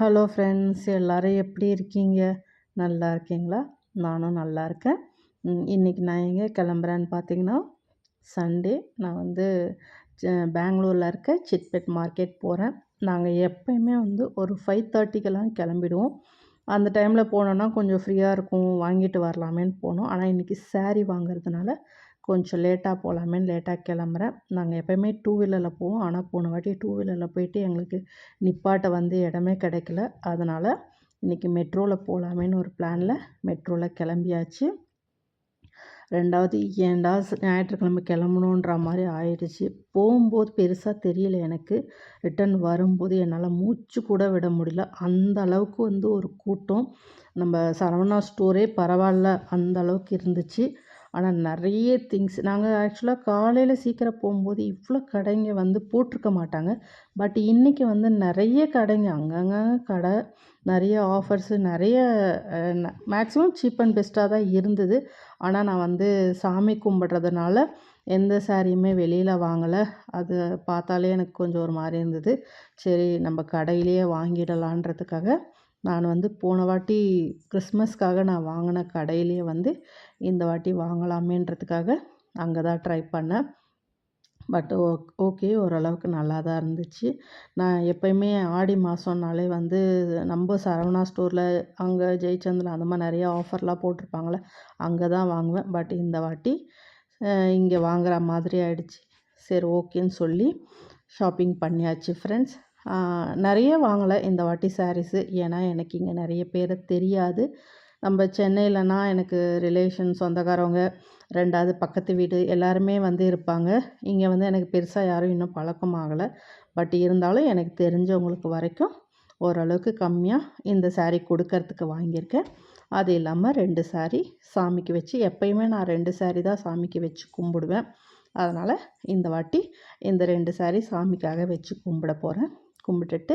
Hello friends, எல்லோரும் எப்படி இருக்கீங்க? நல்லா இருக்கீங்களா? நானும் நல்லா இருக்கேன். இன்றைக்கி நான் எங்கே கிளம்புறேன்னு பார்த்தீங்கன்னா, சண்டே நான் வந்து பெங்களூரில் இருக்க சிட்பெட் மார்க்கெட் போகிறேன். நாங்கள் எப்பயுமே வந்து ஒரு 5:30க்கெல்லாம் கிளம்பிடுவோம். அந்த டைமில் போனோன்னா கொஞ்சம் ஃப்ரீயாக இருக்கும், வாங்கிட்டு வரலாமேன்னு போனோம். ஆனால் இன்றைக்கி சாரீ வாங்குறதுனால கொஞ்சம் லேட்டாக போகலாமேன்னு லேட்டாக கிளம்புறேன். நாங்கள் எப்போயுமே டூ வீலரில் போவோம். ஆனால் போன வாட்டி டூ வீலரில் போயிட்டு எங்களுக்கு நிப்பாட்ட வந்து இடமே கிடைக்கல. அதனால் இன்றைக்கி மெட்ரோவில் போகலாமேன்னு ஒரு பிளானில் மெட்ரோவில் கிளம்பியாச்சு. ரெண்டாவது ஏன்டா ஞாயிற்றுக்கிழமை கிளம்பணுன்ற மாதிரி ஆயிடுச்சு. போகும்போது பெருசாக தெரியல எனக்கு. ரிட்டன் வரும்போது என்னால் மூச்சு கூட விட முடியல. அந்த அளவுக்கு வந்து ஒரு கூட்டம். நம்ம சரவணா ஸ்டோரே பரவாயில்ல, அந்த அளவுக்கு இருந்துச்சு. ஆனால் நிறைய திங்ஸ் நாங்கள் ஆக்சுவலாக காலையில் சீக்கிரம் போகும்போது இவ்வளோ கடைங்க வந்து போட்டிருக்க மாட்டாங்க. பட் இன்றைக்கி வந்து நிறைய கடைங்க, அங்கங்கே கடை, நிறைய ஆஃபர்ஸு, நிறைய மேக்ஸிமம் சீப் அண்ட் பெஸ்ட்டாக தான் இருந்தது. ஆனால் நான் வந்து சாமி கும்பிட்றதுனால எந்த சாரியுமே வெளியில் வாங்கலை. அது பார்த்தாலே எனக்கு கொஞ்சம் ஒரு மாதிரி இருந்தது. சரி, நம்ம கடையிலேயே வாங்கிடலான்றதுக்காக நான் வந்து போன வாட்டி கிறிஸ்மஸ்க்காக நான் வாங்கின கடையிலேயே வந்து இந்த வாட்டி வாங்கலாமேன்றதுக்காக அங்கே தான் ட்ரை பண்ணேன். பட் ஓகே, ஓரளவுக்கு நல்லா தான் இருந்துச்சு. நான் எப்போயுமே ஆடி மாதம்னாலே வந்து நம்ம சரவணா ஸ்டோரில், அங்கே ஜெயச்சந்திரன் அந்த மாதிரி நிறையா ஆஃபர்லாம் போட்டிருப்பாங்களே, அங்கே தான் வாங்குவேன். பட் இந்த வாட்டி இங்கே வாங்குகிற மாதிரி ஆயிடுச்சு. சரி, ஓகேன்னு சொல்லி ஷாப்பிங் பண்ணியாச்சு ஃப்ரெண்ட்ஸ். நிறைய வாங்கலை இந்த வாட்டி சாரீஸு. ஏன்னா எனக்கு இங்கே நிறைய பேரை தெரியாது. நம்ம சென்னையிலனா எனக்கு ரிலேஷன், சொந்தக்காரவங்க, ரெண்டாவது பக்கத்து வீடு எல்லாருமே வந்து இருப்பாங்க. இங்கே வந்து எனக்கு பெருசாக யாரும் இன்னும் பழக்கம் ஆகலை. பட் இருந்தாலும் எனக்கு தெரிஞ்சவங்களுக்கு வரைக்கும் ஓரளவுக்கு கம்மியாக இந்த சாரீ கொடுக்கறதுக்கு வாங்கியிருக்கேன். அது இல்லாமல் 2 சாரீ சாமிக்கு வச்சு, எப்பயுமே நான் 2 சாரீ தான் சாமிக்கு வச்சு கும்பிடுவேன். அதனால் இந்த வாட்டி இந்த 2 சாரீ சாமிக்காக வச்சு கும்பிட போகிறேன். கும்பிட்டுட்டு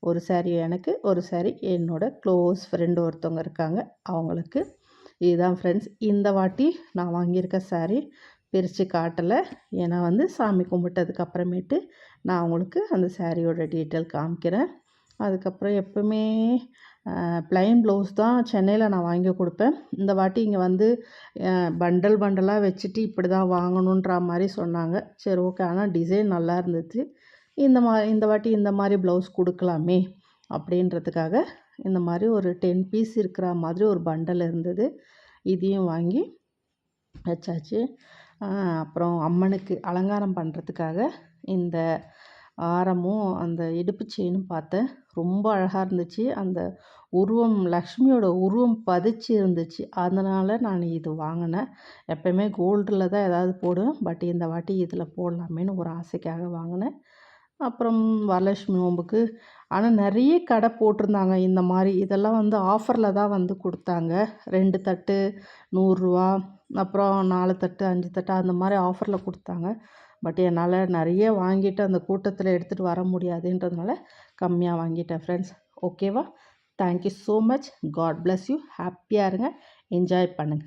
ஒரு சாரீ எனக்கு, ஒரு சாரீ என்னோடய க்ளோஸ் ஃப்ரெண்டு ஒருத்தவங்க இருக்காங்க அவங்களுக்கு. இதுதான் ஃப்ரெண்ட்ஸ் இந்த வாட்டி நான் வாங்கியிருக்க சாரீ. பிரித்து காட்டலை, ஏன்னா வந்து சாமி கும்பிட்டதுக்கு அப்புறமேட்டு நான் அவங்களுக்கு அந்த சாரியோட டீட்டெயில் காமிக்கிறேன். அதுக்கப்புறம் எப்பவுமே ப்ளைன் ப்ளவுஸ் தான் சென்னையில் நான் வாங்கி கொடுப்பேன். இந்த வாட்டி இங்கே வந்து பண்டல் பண்டலாக வச்சுட்டு இப்படி தான் வாங்கணுன்ற மாதிரி சொன்னாங்க. சரி, ஓகே. ஆனால் டிசைன் நல்லா இருந்துச்சு. இந்த வாட்டி இந்த மாதிரி ப்ளவுஸ் கொடுக்கலாமே அப்படின்றதுக்காக இந்த மாதிரி ஒரு 10 பீஸ் இருக்கிற மாதிரி ஒரு பண்டல் இருந்தது. இதையும் வாங்கி வச்சாச்சு. அப்புறம் அம்மனுக்கு அலங்காரம் பண்ணுறதுக்காக இந்த ஆரமும் அந்த இடுப்பு செயினும் பார்த்தேன். ரொம்ப அழகாக இருந்துச்சு. அந்த உருவம், லக்ஷ்மியோட உருவம் பதிச்சு இருந்துச்சு. அதனால் நான் இது வாங்கினேன். எப்போயுமே கோல்டில் தான் ஏதாவது போடுவேன். பட் இந்த வாட்டி இதில் போடலாமேன்னு ஒரு ஆசைக்காக வாங்கினேன். அப்புறம் வரலட்சுமி நோம்புக்கு ஆனால் நிறைய கடை போட்டிருந்தாங்க இந்த மாதிரி. இதெல்லாம் வந்து ஆஃபரில் தான் வந்து கொடுத்தாங்க. 2 தட்டு ரூ. 100, அப்புறம் 4 தட்டு 5 தட்டு அந்த மாதிரி ஆஃபரில் கொடுத்தாங்க. பட் என்னால் நிறைய வாங்கிட்டு அந்த கூட்டத்தில் எடுத்துகிட்டு வர முடியாதுன்றதுனால கம்மியாக வாங்கிட்டேன் ஃப்ரெண்ட்ஸ். ஓகேவா? Thank you so much. God bless you. ஹாப்பியாக இருங்க, என்ஜாய் பண்ணுங்கள்.